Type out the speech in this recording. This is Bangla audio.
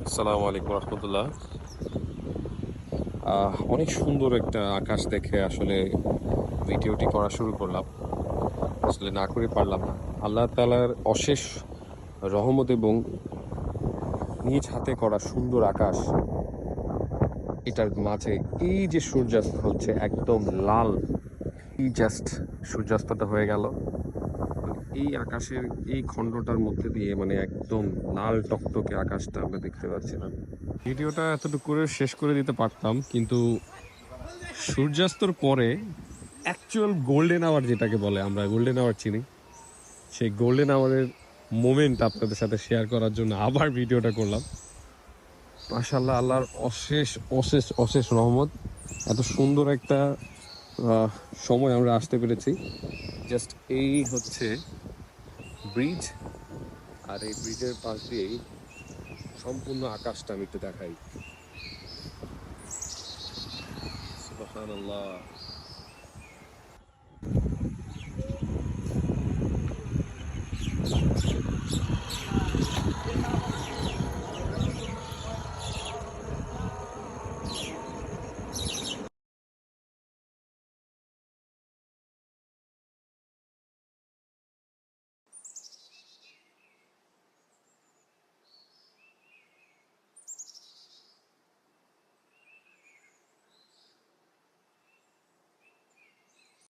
আসসালামু আলাইকুম রহমতুল্লাহ। অনেক সুন্দর একটা আকাশ দেখে আসলে ভিডিওটি করা শুরু করলাম। আসলে না করে পারলাম না। আল্লাহ তাআলার অশেষ রহমত এবং নিজ হাতে করা সুন্দর আকাশ, এটার মাঝে এই যে সূর্যাস্ত হচ্ছে একদম লাল, এই জাস্ট সূর্যাস্তটা হয়ে গেল। মানে এই আকাশের এই খণ্ডটার মধ্যে দিয়ে মানে একদম লাল টকটকে আকাশটা আমরা দেখতে পাচ্ছিলাম। ভিডিওটা এতটুকু করে শেষ করে দিতে পারতাম, কিন্তু সূর্যাস্তর পরে অ্যাকচুয়াল গোল্ডেন আওয়ার যেটাকে বলে, আমরা গোল্ডেন আওয়ার চিনি, সেই গোল্ডেন আওয়ারের মোমেন্ট আপনাদের সাথে শেয়ার করার জন্য আবার ভিডিওটা করলাম। মাশাআল্লাহ, আল্লাহর অশেষ অশেষ অশেষ রহমত। এত সুন্দর একটা সময় আমরা আসতে পেরেছি। জাস্ট এই হচ্ছে ব্রিজ, আর এই ব্রিজের পাশ দিয়েই সম্পূর্ণ আকাশটা আমি একটু দেখাই। সুবহানাল্লাহ।